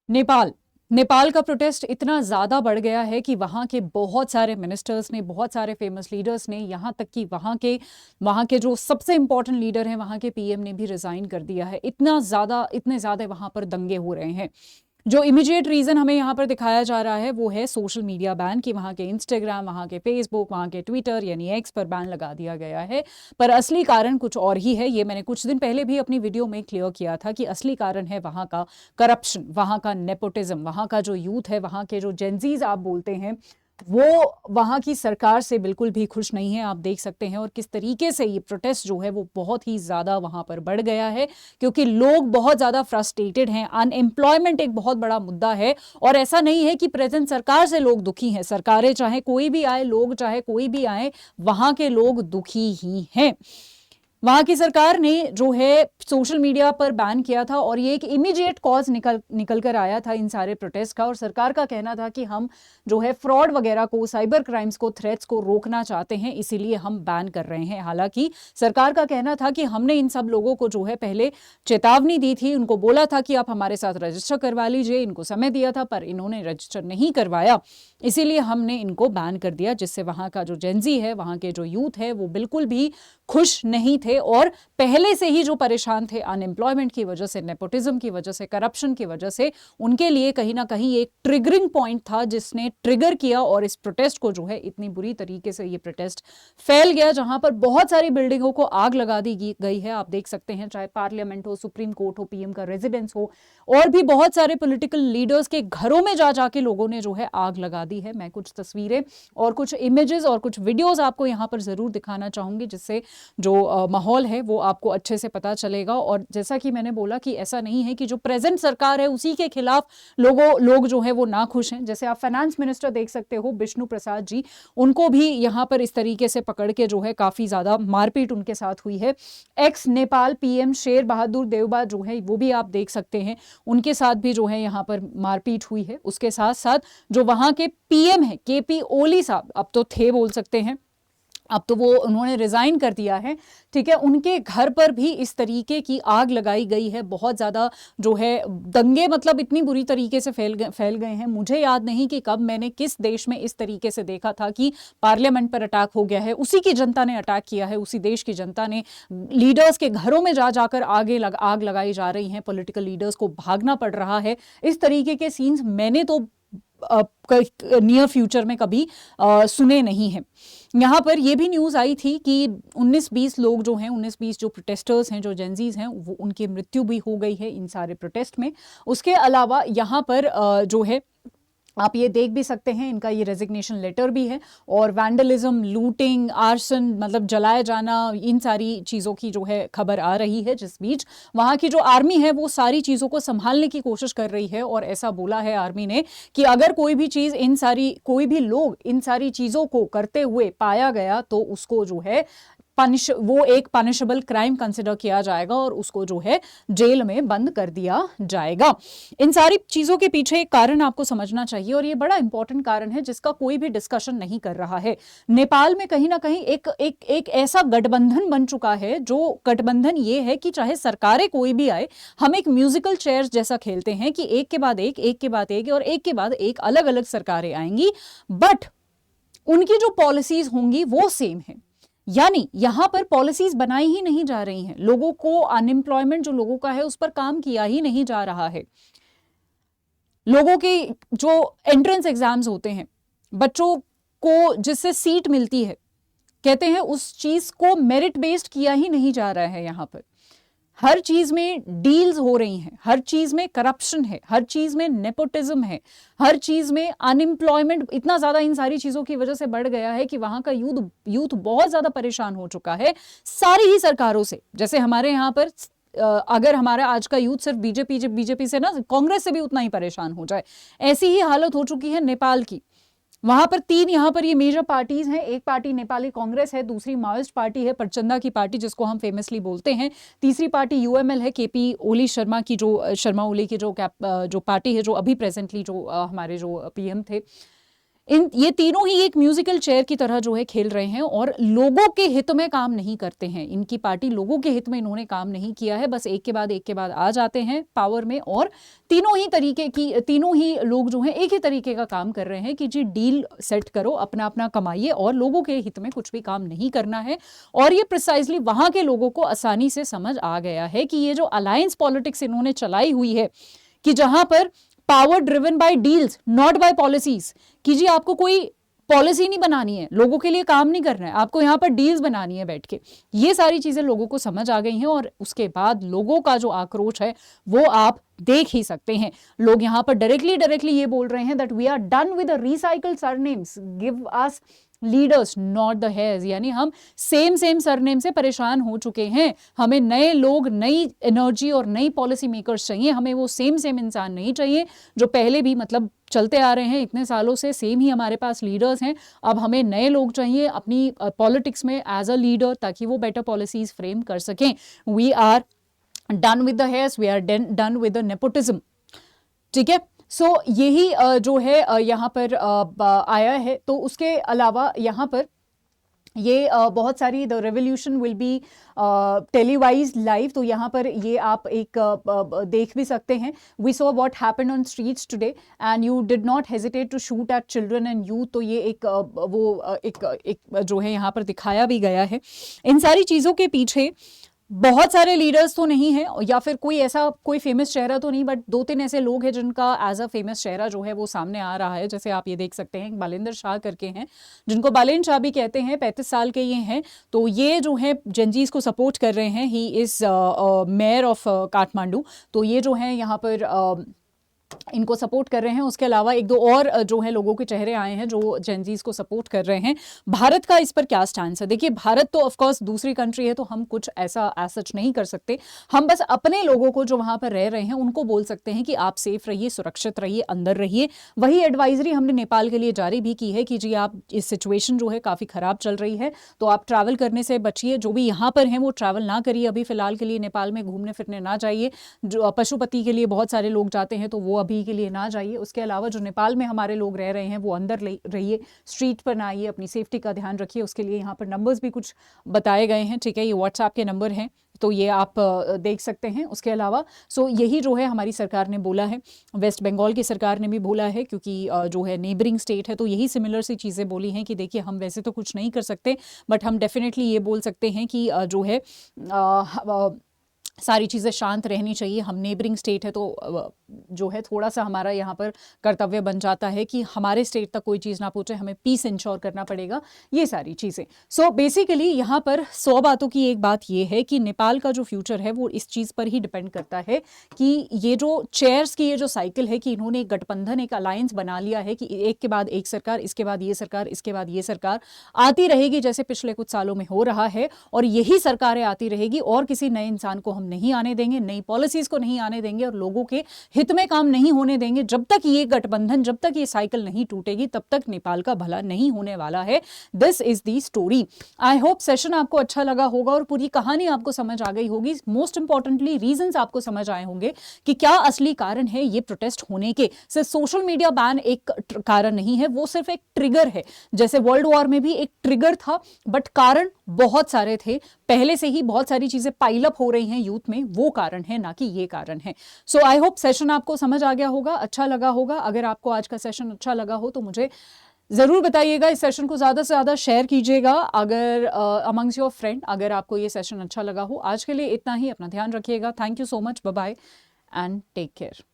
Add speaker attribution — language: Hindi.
Speaker 1: नेपाल नेपाल का प्रोटेस्ट इतना ज्यादा बढ़ गया है कि वहां के बहुत सारे मिनिस्टर्स ने, बहुत सारे फेमस लीडर्स ने, यहां तक कि वहां के जो सबसे इंपॉर्टेंट लीडर हैं, वहां के पीएम ने भी रिजाइन कर दिया है। इतने ज्यादा वहां पर दंगे हो रहे हैं। जो इमीडिएट रीजन हमें यहाँ पर दिखाया जा रहा है वो है सोशल मीडिया बैन, कि वहाँ के इंस्टाग्राम, वहाँ के फेसबुक, वहाँ के ट्विटर यानी एक्स पर बैन लगा दिया गया है। पर असली कारण कुछ और ही है। ये मैंने कुछ दिन पहले भी अपनी वीडियो में क्लियर किया था कि असली कारण है वहाँ का करप्शन, वहाँ का नेपोटिज्म, वहाँ का जो यूथ है, वहाँ के जो जेंजीज आप बोलते हैं, वो वहां की सरकार से बिल्कुल भी खुश नहीं है। आप देख सकते हैं और किस तरीके से ये प्रोटेस्ट जो है वो बहुत ही ज्यादा वहां पर बढ़ गया है, क्योंकि लोग बहुत ज्यादा फ्रस्ट्रेटेड हैं। अनएम्प्लॉयमेंट एक बहुत बड़ा मुद्दा है, और ऐसा नहीं है कि प्रेजेंट सरकार से लोग दुखी हैं। सरकारें चाहे कोई भी आए, लोग चाहे कोई भी आए, वहां के लोग दुखी ही हैं। वहां की सरकार ने जो है सोशल मीडिया पर बैन किया था, और ये एक इमीडिएट कॉज निकल कर आया था इन सारे प्रोटेस्ट का। और सरकार का कहना था कि हम जो है फ्रॉड वगैरह को, साइबर क्राइम्स को, थ्रेट्स को रोकना चाहते हैं, इसीलिए हम बैन कर रहे हैं। हालांकि सरकार का कहना था कि हमने इन सब लोगों को जो है पहले चेतावनी दी थी, उनको बोला था कि आप हमारे साथ रजिस्टर करवा लीजिए, इनको समय दिया था, पर इन्होंने रजिस्टर नहीं करवाया, इसीलिए हमने इनको बैन कर दिया। जिससे वहां का जो जेंजी है, वहां के जो यूथ है, वो बिल्कुल भी खुश नहीं थे, और पहले से ही जो परेशान थे अनएम्प्लॉयमेंट की वजह से, नेपोटिज्म की वजह से, करप्शन की वजह से, उनके लिए कहीं ना कहीं एक ट्रिगरिंग पॉइंट था जिसने ट्रिगर किया, और इस प्रोटेस्ट को जो है इतनी बुरी तरीके से ये प्रोटेस्ट फैल गया, जहां पर बहुत सारी बिल्डिंगों को आग लगा दी गई है। आप देख सकते हैं, चाहे पार्लियामेंट हो, सुप्रीम कोर्ट हो, पीएम का रेजिडेंस हो, और भी बहुत सारे पॉलिटिकल लीडर्स के घरों में जा जाके लोगों ने जो है आग लगा दी है। मैं कुछ तस्वीरें और कुछ इमेजेस और कुछ वीडियोस आपको यहां पर जरूर दिखाना चाहूंगी, जिससे जो माहौल है वो आपको अच्छे से पता चलेगा। और जैसा कि मैंने बोला कि ऐसा नहीं है कि जो प्रेजेंट सरकार है उसी के खिलाफ लोग जो है वो ना खुश हैं। जैसे आप फाइनेंस मिनिस्टर देख सकते हो, विष्णु प्रसाद जी, उनको भी यहां पर इस तरीके से पकड़ के जो है काफी ज्यादा मारपीट उनके साथ हुई है। एक्स नेपाल पीएम शेर बहादुर देवबा जो है वो भी आप देख सकते हैं, उनके साथ भी जो है यहां पर मारपीट हुई है। उसके साथ साथ जो वहां के पीएम है केपी ओली साहब, अब तो थे बोल सकते हैं, अब तो वो उन्होंने रिजाइन कर दिया है, ठीक है, उनके घर पर भी इस तरीके की आग लगाई गई है। बहुत ज्यादा जो है दंगे, मतलब इतनी बुरी तरीके से फैल गए हैं। मुझे याद नहीं कि कब मैंने किस देश में इस तरीके से देखा था कि पार्लियामेंट पर अटैक हो गया है, उसी की जनता ने अटैक किया है, उसी देश की जनता ने लीडर्स के घरों में जा जाकर आग लगाई जा रही है, पॉलिटिकल लीडर्स को भागना पड़ रहा है। इस तरीके के सीन्स मैंने तो नियर फ्यूचर में कभी सुने नहीं हैं। यहाँ पर यह भी न्यूज़ आई थी कि 19-20 लोग जो हैं, 19-20 जो प्रोटेस्टर्स हैं, जो जेंजीज हैं, वो उनकी मृत्यु भी हो गई है इन सारे प्रोटेस्ट में। उसके अलावा यहाँ पर जो है आप ये देख भी सकते हैं, इनका ये रेजिग्नेशन लेटर भी है। और वैंडलिज्म, लूटिंग, आर्सन, मतलब जलाए जाना, इन सारी चीज़ों की जो है खबर आ रही है। जिस बीच वहाँ की जो आर्मी है वो सारी चीज़ों को संभालने की कोशिश कर रही है, और ऐसा बोला है आर्मी ने कि अगर कोई भी लोग इन सारी चीज़ों को करते हुए पाया गया तो उसको जो है वो एक पनिशेबल क्राइम कंसिडर किया जाएगा, और उसको जो है जेल में बंद कर दिया जाएगा। इन सारी चीजों के पीछे एक कारण आपको समझना चाहिए, और ये बड़ा इंपॉर्टेंट कारण है जिसका कोई भी डिस्कशन नहीं कर रहा है। नेपाल में कहीं ना कहीं एक ऐसा गठबंधन बन चुका है, जो गठबंधन ये है कि चाहे सरकारें कोई भी आए, हम एक म्यूजिकल चेयर्स जैसा खेलते हैं कि एक के बाद एक और एक के बाद एक अलग अलग सरकारें आएंगी, बट उनकी जो पॉलिसीज होंगी वो सेम है। यानी यहां पर पॉलिसीज बनाई ही नहीं जा रही हैं, लोगों को अनएम्प्लॉयमेंट जो लोगों का है उस पर काम किया ही नहीं जा रहा है। लोगों के जो एंट्रेंस एग्जाम्स होते हैं, बच्चों को जिससे सीट मिलती है, कहते हैं उस चीज को मेरिट बेस्ड किया ही नहीं जा रहा है। यहां पर हर चीज में डील्स हो रही हैं, हर चीज में करप्शन है, हर चीज में नेपोटिज्म है, हर चीज में अनएम्प्लॉयमेंट इतना ज्यादा इन सारी चीजों की वजह से बढ़ गया है कि वहां का यूथ बहुत ज्यादा परेशान हो चुका है सारी ही सरकारों से। जैसे हमारे यहाँ पर अगर हमारा आज का यूथ सिर्फ बीजेपी से ना, कांग्रेस से भी उतना ही परेशान हो जाए, ऐसी ही हालत हो चुकी है नेपाल की। वहां पर यहाँ पर ये मेजर पार्टीज हैं। एक पार्टी नेपाली कांग्रेस है, दूसरी माओइस्ट पार्टी है प्रचंडा की पार्टी, जिसको हम फेमसली बोलते हैं, तीसरी पार्टी यूएमएल है, केपी ओली शर्मा की, जो शर्मा ओली की जो पार्टी है, जो अभी प्रेजेंटली जो हमारे जो पीएम थे। ये तीनों ही एक म्यूजिकल चेयर की तरह जो है खेल रहे हैं और लोगों के हित में काम नहीं करते हैं। इनकी पार्टी लोगों के हित में इन्होंने काम नहीं किया है, बस एक के बाद आ जाते हैं पावर में और तीनों ही लोग जो हैं एक ही तरीके का काम कर रहे हैं कि जी डील सेट करो, अपना अपना कमाइए और लोगों के हित में कुछ भी काम नहीं करना है। और ये प्रिसाइजली वहां के लोगों को आसानी से समझ आ गया है कि ये जो अलायंस पॉलिटिक्स इन्होंने चलाई हुई है कि जहां पर power driven by deals not by policies, कि जी आपको कोई पॉलिसी नहीं बनानी है, लोगों के लिए काम नहीं करना है, आपको यहां पर डील्स बनानी है बैठ के, ये सारी चीजें लोगों को समझ आ गई हैं। और उसके बाद लोगों का जो आक्रोश है वो आप देख ही सकते हैं। लोग यहां पर डायरेक्टली ये बोल रहे हैं that we are done with the recycled surnames, give us leaders not the heirs, यानी हम सेम सरनेम से परेशान हो चुके हैं, हमें नए लोग, नई एनर्जी और नई पॉलिसी मेकर्स चाहिए, हमें वो सेम इंसान नहीं चाहिए जो पहले भी मतलब चलते आ रहे हैं इतने सालों से, सेम ही हमारे पास लीडर्स हैं। अब हमें नए लोग चाहिए अपनी पॉलिटिक्स में एज अ लीडर, ताकि वो बेटर पॉलिसीज फ्रेम कर सकें। We are done with the heirs, we are done with the nepotism. ठीक है, सो यही जो है यहाँ पर आया है। तो उसके अलावा यहाँ पर ये बहुत सारी the revolution will be televised live, तो यहाँ पर ये आप एक देख भी सकते हैं। We saw what happened on streets today and you did not hesitate to shoot at children and youth, तो ये एक जो है यहाँ पर दिखाया भी गया है। इन सारी चीज़ों के पीछे बहुत सारे लीडर्स तो नहीं है या फिर कोई फेमस चेहरा तो नहीं, बट 2-3 ऐसे लोग हैं जिनका एज अ फेमस चेहरा जो है वो सामने आ रहा है। जैसे आप ये देख सकते हैं, बालेंद्र शाह करके हैं, जिनको बालेन शाह भी कहते हैं, 35 साल के ये हैं। तो ये जो है जंजीज को सपोर्ट कर रहे हैं। He is mayor of Kathmandu, तो ये जो है यहाँ पर इनको सपोर्ट कर रहे हैं। उसके अलावा एक दो और जो है लोगों के चेहरे आए हैं जो जेनजीज को सपोर्ट कर रहे हैं। भारत का इस पर क्या स्टैंड है? देखिए, भारत तो ऑफ कोर्स दूसरी कंट्री है, तो हम कुछ ऐसा सच नहीं कर सकते। हम बस अपने लोगों को जो वहां पर रह रहे हैं उनको बोल सकते हैं कि आप सेफ रहिए, सुरक्षित रहिए, अंदर रहिए। वही एडवाइजरी हमने नेपाल के लिए जारी भी की है कि जी आप इस सिचुएशन जो है काफी खराब चल रही है, तो आप ट्रैवल करने से बचिए। जो भी यहाँ पर हैं वो ट्रैवल ना करिए अभी फिलहाल के लिए, नेपाल में घूमने फिरने ना जाइए। जो पशुपति के लिए बहुत सारे लोग जाते हैं तो वो अभी के लिए ना जाइए। उसके अलावा जो नेपाल में हमारे लोग रह रहे हैं वो अंदर रहिए, स्ट्रीट पर ना आइए, अपनी सेफ्टी का ध्यान रखिए। उसके लिए यहाँ पर नंबर्स भी कुछ बताए गए हैं। ठीक है, ये व्हाट्सएप के नंबर हैं, तो ये आप देख सकते हैं। उसके अलावा यही जो है हमारी सरकार ने बोला है, वेस्ट बंगाल की सरकार ने भी बोला है, क्योंकि जो है नेबरिंग स्टेट है, तो यही सिमिलर सी चीज़ें बोली हैं कि देखिए हम वैसे तो कुछ नहीं कर सकते, बट हम डेफिनेटली ये बोल सकते हैं कि जो है सारी चीज़ें शांत रहनी चाहिए। हम नेबरिंग स्टेट है, तो जो है थोड़ा सा हमारा यहाँ पर कर्तव्य बन जाता है कि हमारे स्टेट तक कोई चीज़ ना पहुँचे, हमें पीस इंश्योर करना पड़ेगा, ये सारी चीज़ें। सो बेसिकली यहाँ पर 100 बातों की एक बात ये है कि नेपाल का जो फ्यूचर है वो इस चीज़ पर ही डिपेंड करता है कि ये जो चेयर्स की ये जो साइकिल है कि इन्होंने एक गठबंधन, एक अलायंस बना लिया है कि एक के बाद एक सरकार, इसके बाद ये सरकार, इसके बाद ये सरकार आती रहेगी, जैसे पिछले कुछ सालों में हो रहा है, और यही सरकारें आती रहेगी और किसी नए इंसान को हम नहीं आने देंगे, नई पॉलिसीज को नहीं आने देंगे और लोगों के हित में काम नहीं होने देंगे। जब तक ये गठबंधन, जब तक ये साइकिल नहीं टूटेगी, तब तक नेपाल का भला नहीं होने वाला है। This is the story. I hope session आपको अच्छा लगा होगा और पूरी कहानी आपको समझ आ गई होगी। मोस्ट इंपॉर्टेंटली रीजंस आपको समझ आए होंगे कि क्या असली कारण है ये प्रोटेस्ट होने के। सिर्फ सोशल मीडिया बैन एक कारण नहीं है, वो सिर्फ एक ट्रिगर है। जैसे वर्ल्ड वॉर में भी एक ट्रिगर था, बट कारण बहुत सारे थे। पहले से ही बहुत सारी चीजें पाइल अप हो रही हैं यूथ में, वो कारण है, ना कि ये कारण है। सो आई होप सेशन आपको समझ आ गया होगा, अच्छा लगा होगा। अगर आपको आज का सेशन अच्छा लगा हो तो मुझे जरूर बताइएगा। इस सेशन को ज्यादा से ज्यादा शेयर कीजिएगा अगर अमंग्स योर फ्रेंड, अगर आपको ये सेशन अच्छा लगा हो। आज के लिए इतना ही, अपना ध्यान रखिएगा। Thank you so much, bye bye and take care.